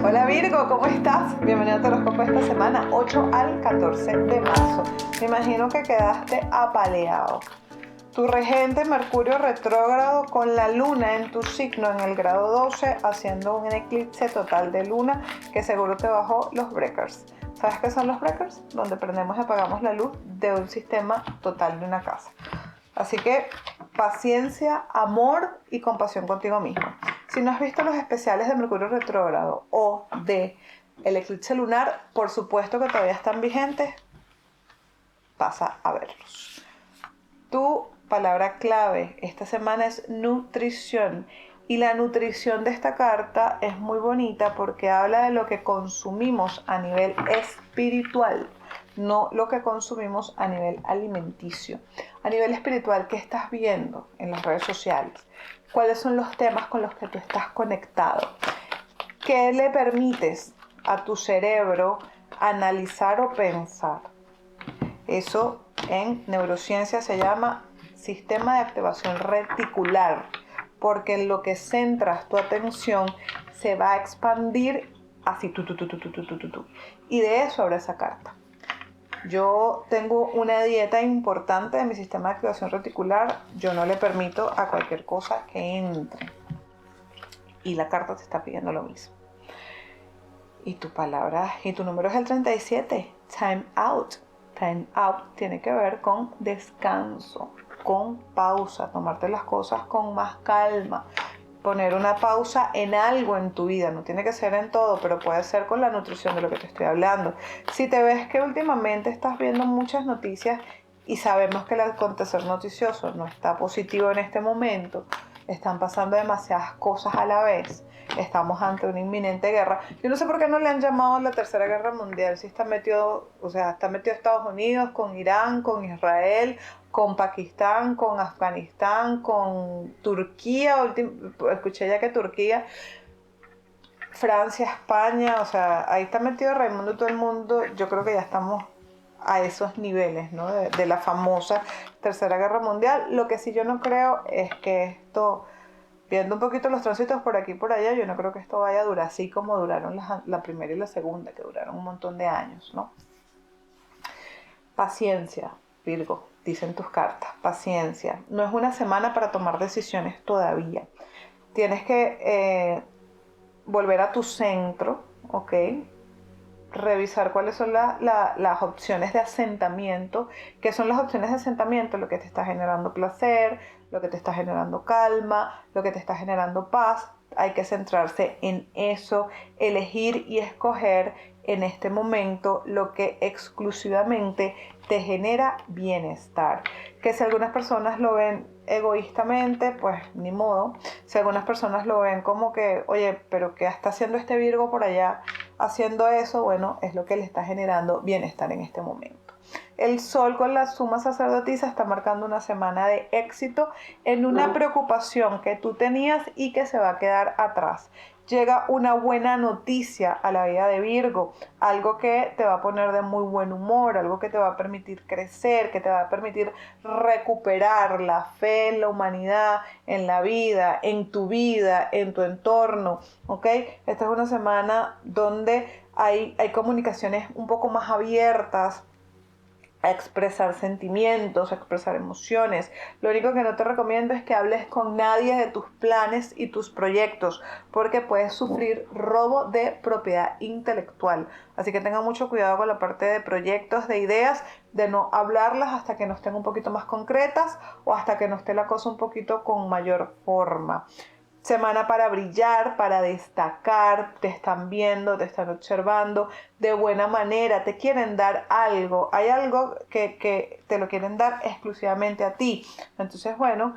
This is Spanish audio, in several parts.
Hola Virgo, ¿cómo estás? Bienvenido a tu horóscopo esta semana, 8 al 14 de marzo. Me imagino que quedaste apaleado. Tu regente Mercurio retrógrado con la luna en tu signo en el grado 12 haciendo un eclipse total de luna que seguro te bajó los breakers. ¿Sabes qué son los breakers? Donde prendemos y apagamos la luz de un sistema total de una casa. Así que paciencia, amor y compasión contigo mismo. Si no has visto los especiales de Mercurio retrógrado o de el eclipse lunar, por supuesto que todavía están vigentes, pasa a verlos. Tu palabra clave esta semana es nutrición. Y la nutrición de esta carta es muy bonita porque habla de lo que consumimos a nivel espiritual, no lo que consumimos a nivel alimenticio. A nivel espiritual, ¿qué estás viendo en las redes sociales? ¿Cuáles son los temas con los que tú estás conectado? ¿Qué le permites a tu cerebro analizar o pensar? Eso en neurociencia se llama sistema de activación reticular, porque en lo que centras tu atención se va a expandir así, y de eso habla esa carta. Yo tengo una dieta importante de mi sistema de activación reticular, yo no le permito a cualquier cosa que entre, y la carta te está pidiendo lo mismo. Y tu palabra y tu número es el 37, time out. Time out tiene que ver con descanso, con pausa, tomarte las cosas con más calma, poner una pausa en algo en tu vida, no tiene que ser en todo, pero puede ser con la nutrición de lo que te estoy hablando. Si te ves que últimamente estás viendo muchas noticias y sabemos que el acontecer noticioso no está positivo en este momento, están pasando demasiadas cosas a la vez, estamos ante una inminente guerra. Yo no sé por qué no le han llamado la tercera guerra mundial, si está metido, está metido Estados Unidos con Irán, con Israel, con Pakistán, con Afganistán, con Turquía, escuché ya que Turquía, Francia, España, ahí está metido Raimundo todo el mundo. Yo creo que ya estamos a esos niveles, ¿no? De la famosa tercera guerra mundial. Lo que sí yo no creo es que esto, viendo un poquito los tránsitos por aquí y por allá, yo no creo que esto vaya a durar así como duraron la primera y la segunda, que duraron un montón de años, ¿no? Paciencia, Virgo, dicen tus cartas, paciencia. No es una semana para tomar decisiones todavía. Tienes que volver a tu centro, ¿ok? Revisar cuáles son las opciones de asentamiento. ¿Qué son las opciones de asentamiento? Lo que te está generando placer, lo que te está generando calma, lo que te está generando paz. Hay que centrarse en eso, elegir y escoger en este momento lo que exclusivamente te genera bienestar. Que si algunas personas lo ven egoístamente, pues ni modo. Si algunas personas lo ven como que, oye, pero ¿qué está haciendo este Virgo por allá haciendo eso? Bueno, es lo que le está generando bienestar en este momento. El sol con la suma sacerdotisa está marcando una semana de éxito en una preocupación que tú tenías y que se va a quedar atrás. Llega una buena noticia a la vida de Virgo, algo que te va a poner de muy buen humor, algo que te va a permitir crecer, que te va a permitir recuperar la fe en la humanidad, en la vida, en tu vida, en tu entorno, ¿ok? Esta es una semana donde hay comunicaciones un poco más abiertas, a expresar sentimientos, a expresar emociones. Lo único que no te recomiendo es que hables con nadie de tus planes y tus proyectos, porque puedes sufrir robo de propiedad intelectual. Así que tengan mucho cuidado con la parte de proyectos, de ideas, de no hablarlas hasta que no estén un poquito más concretas o hasta que no esté la cosa un poquito con mayor forma. Semana para brillar, para destacar, te están viendo, te están observando de buena manera, te quieren dar algo, hay algo que te lo quieren dar exclusivamente a ti. Entonces, bueno,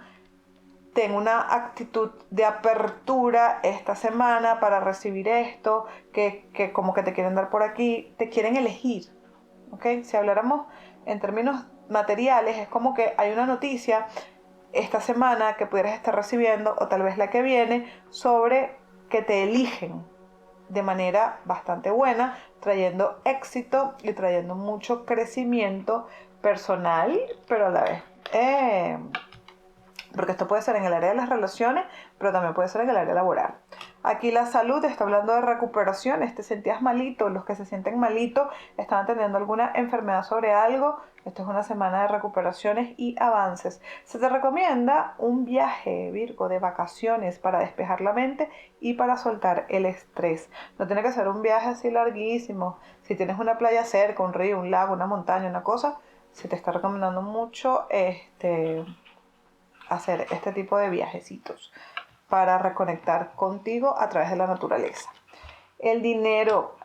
ten una actitud de apertura esta semana para recibir esto, que como que te quieren dar por aquí, te quieren elegir, ¿ok? Si habláramos en términos materiales, es como que hay una noticia esta semana que pudieras estar recibiendo, o tal vez la que viene, sobre que te eligen de manera bastante buena, trayendo éxito y trayendo mucho crecimiento personal, pero a la vez, porque esto puede ser en el área de las relaciones, pero también puede ser en el área laboral. Aquí la salud está hablando de recuperaciones, te sentías malito, los que se sienten malito estaban teniendo alguna enfermedad sobre algo. Esto es una semana de recuperaciones y avances. Se te recomienda un viaje, Virgo, de vacaciones para despejar la mente y para soltar el estrés. No tiene que ser un viaje así larguísimo. Si tienes una playa cerca, un río, un lago, una montaña, una cosa, se te está recomendando mucho hacer este tipo de viajecitos para reconectar contigo a través de la naturaleza. El dinero,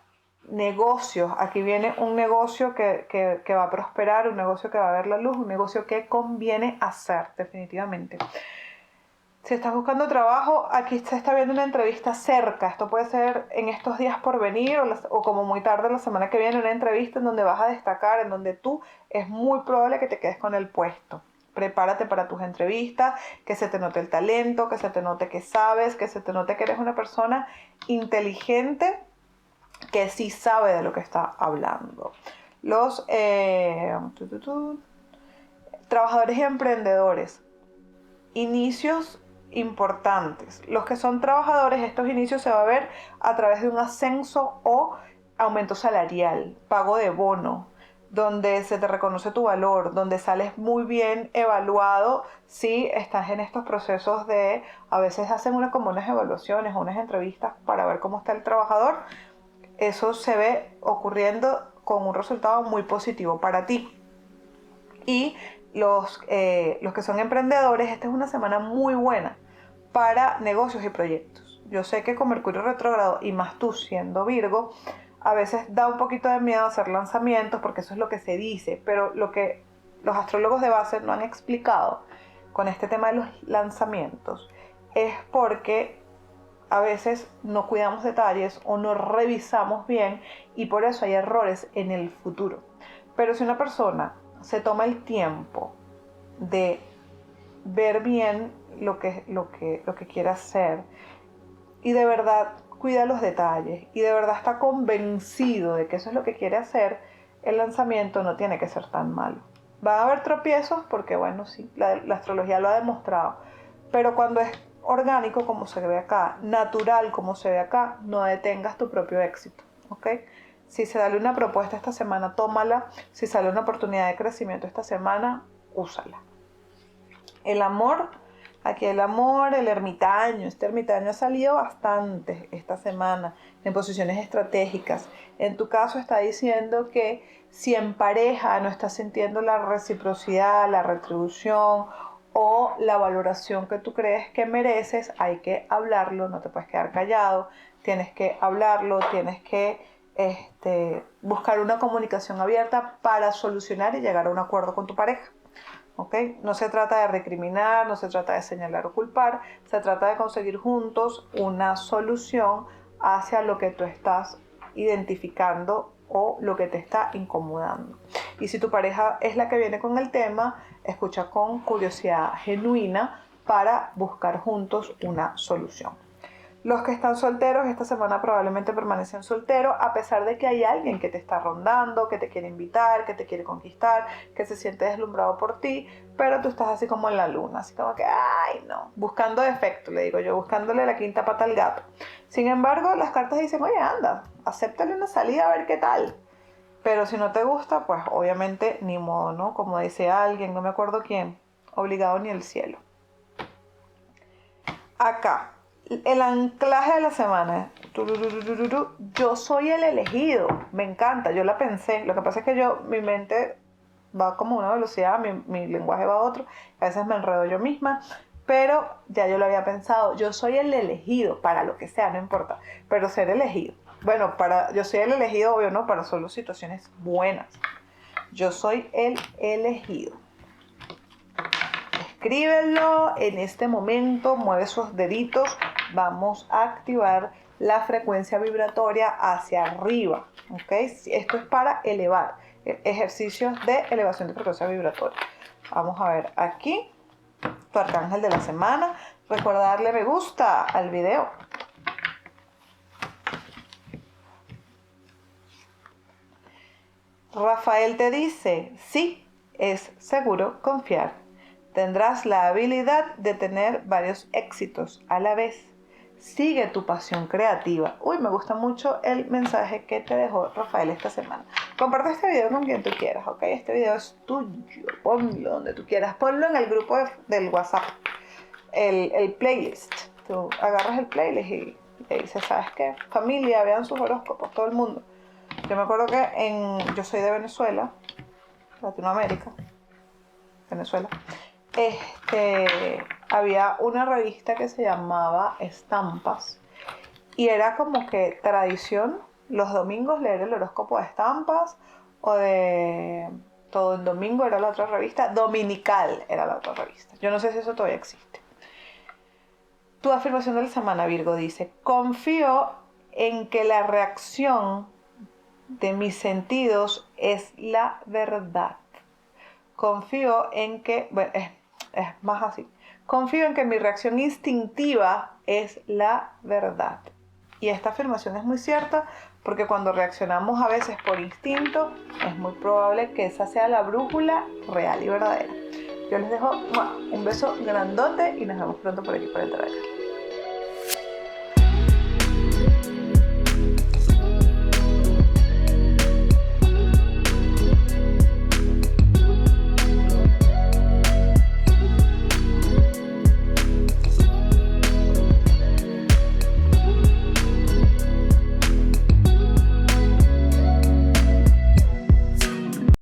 negocios, aquí viene un negocio que va a prosperar, un negocio que va a ver la luz, un negocio que conviene hacer definitivamente. Si estás buscando trabajo, aquí se está viendo una entrevista cerca. Esto puede ser en estos días por venir o como muy tarde la semana que viene, una entrevista en donde vas a destacar, en donde tú es muy probable que te quedes con el puesto. Prepárate para tus entrevistas, que se te note el talento, que se te note que sabes, que se te note que eres una persona inteligente que sí sabe de lo que está hablando. Los trabajadores y emprendedores, inicios importantes. Los que son trabajadores, estos inicios se va a ver a través de un ascenso o aumento salarial, pago de bono, donde se te reconoce tu valor, donde sales muy bien evaluado si estás en estos procesos a veces hacen como unas evaluaciones o unas entrevistas para ver cómo está el trabajador. Eso se ve ocurriendo con un resultado muy positivo para ti. Y los que son emprendedores, esta es una semana muy buena para negocios y proyectos. Yo sé que con Mercurio retrógrado y más tú siendo Virgo, a veces da un poquito de miedo hacer lanzamientos porque eso es lo que se dice, pero lo que los astrólogos de base no han explicado con este tema de los lanzamientos es porque a veces no cuidamos detalles o no revisamos bien y por eso hay errores en el futuro. Pero si una persona se toma el tiempo de ver bien lo que quiere hacer y de verdad cuida los detalles y de verdad está convencido de que eso es lo que quiere hacer, el lanzamiento no tiene que ser tan malo. Va a haber tropiezos porque, bueno, sí, la astrología lo ha demostrado, pero cuando es orgánico como se ve acá, natural como se ve acá, no detengas tu propio éxito, ¿ok? Si se sale una propuesta esta semana, tómala. Si sale una oportunidad de crecimiento esta semana, úsala. El amor, aquí el amor, el ermitaño. Este ermitaño ha salido bastante esta semana en posiciones estratégicas. En tu caso está diciendo que si en pareja no estás sintiendo la reciprocidad, la retribución o la valoración que tú crees que mereces, hay que hablarlo, no te puedes quedar callado, tienes que hablarlo, tienes que buscar una comunicación abierta para solucionar y llegar a un acuerdo con tu pareja. ¿Okay? No se trata de recriminar, no se trata de señalar o culpar, se trata de conseguir juntos una solución hacia lo que tú estás identificando o lo que te está incomodando. Y si tu pareja es la que viene con el tema, escucha con curiosidad genuina para buscar juntos una solución. Los que están solteros esta semana probablemente permanecen solteros a pesar de que hay alguien que te está rondando, que te quiere invitar, que te quiere conquistar, que se siente deslumbrado por ti, pero tú estás así como en la luna, así como que, ay no, buscando defecto, le digo yo, buscándole la quinta pata al gato. Sin embargo, las cartas dicen, oye, anda, acéptale una salida a ver qué tal. Pero si no te gusta, pues obviamente ni modo, ¿no? Como dice alguien, no me acuerdo quién, obligado ni el cielo. Acá. El anclaje de la semana. Yo soy el elegido. Me encanta, yo la pensé. Lo que pasa es que mi mente va como a una velocidad, mi lenguaje va a otro. A veces me enredo yo misma. Pero ya yo lo había pensado. Yo soy el elegido para lo que sea, no importa. Pero ser elegido. Bueno, yo soy el elegido, obvio, ¿no? Para solo situaciones buenas. Yo soy el elegido. Escríbelo en este momento, mueve esos deditos, vamos a activar la frecuencia vibratoria hacia arriba, ¿ok? Esto es para elevar, ejercicios de elevación de frecuencia vibratoria. Vamos a ver aquí, tu arcángel de la semana. Recuerda darle me gusta al video. Rafael te dice, sí, es seguro confiar. Tendrás la habilidad de tener varios éxitos a la vez. Sigue tu pasión creativa. Uy, me gusta mucho el mensaje que te dejó Rafael esta semana. Comparte este video con quien tú quieras, ¿ok? Este video es tuyo. Ponlo donde tú quieras. Ponlo en el grupo del WhatsApp. El playlist. Tú agarras el playlist y le dices, ¿sabes qué? Familia, vean sus horóscopos, todo el mundo. Yo me acuerdo que yo soy de Venezuela, Latinoamérica, Venezuela. Había una revista que se llamaba Estampas y era como que tradición los domingos leer el horóscopo de Estampas o de Todo el Domingo era la otra revista, Dominical era la otra revista. Yo no sé si eso todavía existe. Tu afirmación de la semana, Virgo, dice: confío en que la reacción de mis sentidos es la verdad. Confío en que, bueno, es más así. Confío en que mi reacción instintiva es la verdad. Y esta afirmación es muy cierta porque cuando reaccionamos a veces por instinto, es muy probable que esa sea la brújula real y verdadera. Yo les dejo un beso grandote y nos vemos pronto por aquí por el Telegram.